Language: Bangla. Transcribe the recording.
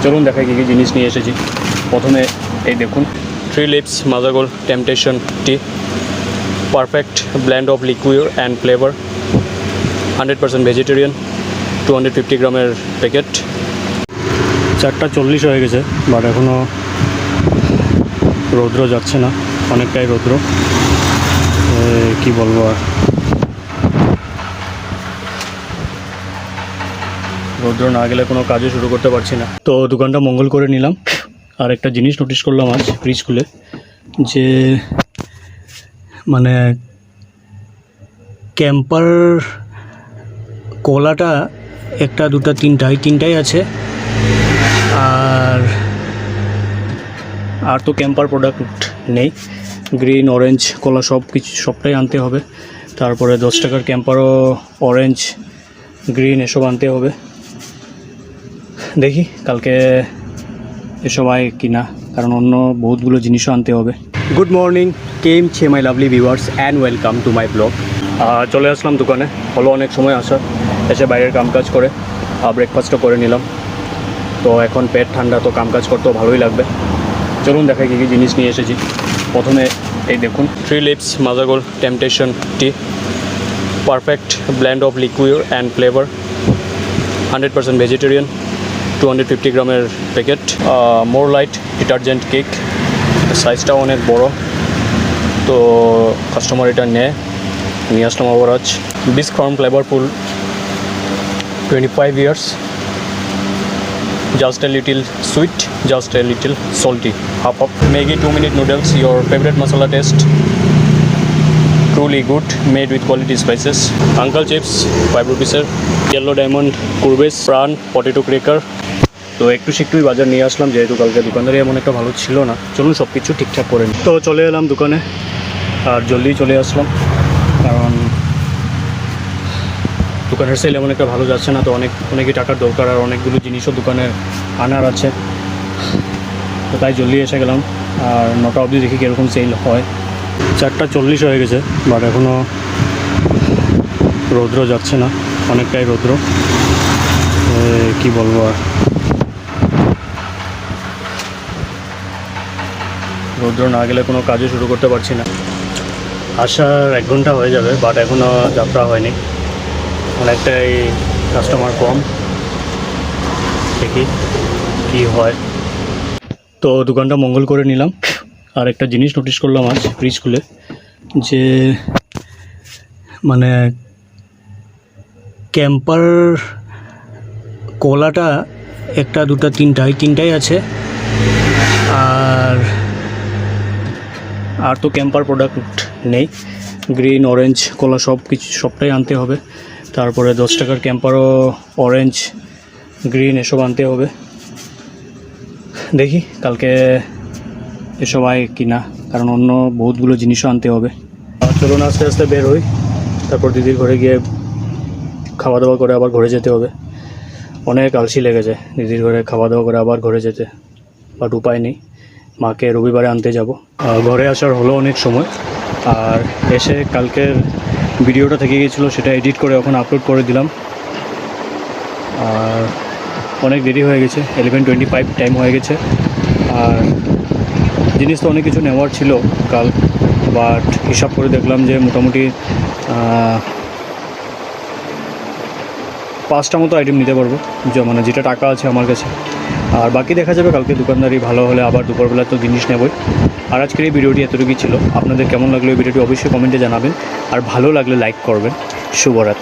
চলুন দেখাই কী কী জিনিস নিয়ে এসেছি। প্রথমে এই দেখুন, 3 Leaves Mazagold Temptation tea, perfect blend of liquid and flavour, 100% vegetarian, 250 গ্রামের প্যাকেট। 4:40 হয়ে গেছে, বাট এখনও রৌদ্র যাচ্ছে না, অনেকটাই রৌদ্র। কি বলবো আর, রৌদ্র না গেলে কোনো কাজও শুরু করতে পারছি না। তো দোকানটা মঙ্গল করে নিলাম। আর একটা জিনিস নোটিস করলাম আজ ফ্রিজ খুলে, যে মানে ক্যাম্পার কলাটা একটা দুটা তিনটাই আছে। আর তো ক্যাম্পার প্রোডাক্ট নেই, গ্রিন অরেঞ্জ কলা সবটাই আনতে হবে। তারপরে 10 টাকার ক্যাম্পারও অরেঞ্জ গ্রিন এসব আনতে হবে। দেখি কালকে এসব আয় কিনা, কারণ অন্য বহুতগুলো জিনিসও আনতে হবে। গুড মর্নিং, কেম ছে my lovely viewers and welcome to my blog. চলে আসলাম দোকানে, হলো অনেক সময় আসা, এসে বাইরের কামকাজ করে ব্রেকফাস্টও করে নিলাম। তো এখন পেট ঠান্ডা, তো কামকাজ করতেও ভালোই লাগবে। চলুন দেখাই কী কী জিনিস নিয়ে এসেছি। প্রথমে এই দেখুন, 3 Leaves Mazagold Temptation tea, perfect blend of liquid and flavour, 100% vegetarian, 250 গ্রামের packet. More light detergent cake, সাইজটাও অনেক বড়, তো কাস্টমার এটা নিয়ে আসলাম আবার আজ। Bisk Farm flavourful 25 years, just a little sweet, just a little salty, half of Maggi 2-minute noodles, your favorite masala taste, truly good, made with quality spices. Uncle chips 5 rupees, yellow diamond কুরবেস, প্রাণ, পটেটো ক্রেকার। তো একটুই বাজার নিয়ে আসলাম, যেহেতু কালকে দোকানদারি এমন একটা ভালো ছিল না। চলুন সব কিছু ঠিকঠাক করে নিই। তো চলে এলাম দোকানে, আর জলদি চলে আসলাম, কারণ দোকানের সেল এমন একটা ভালো যাচ্ছে না। তো অনেকই টাকার দরকার, আর অনেকগুলো জিনিসও দোকানের আনার আছে, তো তাই জলদি এসে গেলাম। আর 9টা অবধি দেখি কীরকম সেল হয়। 4:40 হয়ে গেছে, বাট এখনও রৌদ্র যাচ্ছে না, অনেকটাই রৌদ্র। কি বলবো আর, রৌদ্র না গেলে কোনো কাজও শুরু করতে পারছি না। আসার 1 ঘন্টা হয়ে যাবে, বাট এখনও যাত্রা হয়নি, অনেকটাই কাস্টমার কম। দেখি কি হয়। তো দোকানটা মঙ্গল করে নিলাম। আর একটা জিনিস নোটিস করলাম আজ ফ্রিজ খুলে, যে মানে ক্যাম্পার কলাটা একটা দুটা তিনটাই আছে। আর তো ক্যাম্পার প্রোডাক্ট নেই, গ্রিন অরেঞ্জ কলা সবটাই আনতে হবে। তারপরে 10 টাকার ক্যাম্পারও অরেঞ্জ গ্রিন এসব আনতে হবে। দেখি কালকে এসব আয় কিনা, কারণ অন্য বহুতগুলো জিনিসও আনতে হবে। চলুন আস্তে আস্তে বের হই, তারপর দিদির ঘরে গিয়ে খাওয়া দাওয়া করে আবার ঘরে যেতে হবে। অনেক আলসি লেগেছে দিদির ঘরে খাওয়া দাওয়া করে আবার ঘরে যেতে, বাট উপায় নেই, মাকে রবিবারে আনতে যাব। ঘরে আসার হলো অনেক সময়, আর এসে কালকের ভিডিওটা থেকে গিয়েছিলো, সেটা এডিট করে এখন আপলোড করে দিলাম। আর অনেক দেরি হয়ে গেছে, 11:25 টাইম হয়ে গেছে। আর জিনিস তো অনেক কিছু নেওয়ার ছিল কাল, বাট হিসাব করে দেখলাম যে মোটামুটি 5টা মতো আইটেম নিতে পারবো, মানে যেটা টাকা আছে আমার কাছে। আর বাকি দেখা যাবে কালকে, দোকানদারি ভালো হলে আবার দুপুরবেলা তো জিনিস নেবই। আর আজকের এই ভিডিওটি এতটুকুই ছিল। আপনাদের কেমন লাগলো এই ভিডিওটি অবশ্যই কমেন্টে জানাবেন, আর ভালো লাগলে লাইক করবেন। শুভরাত্রি।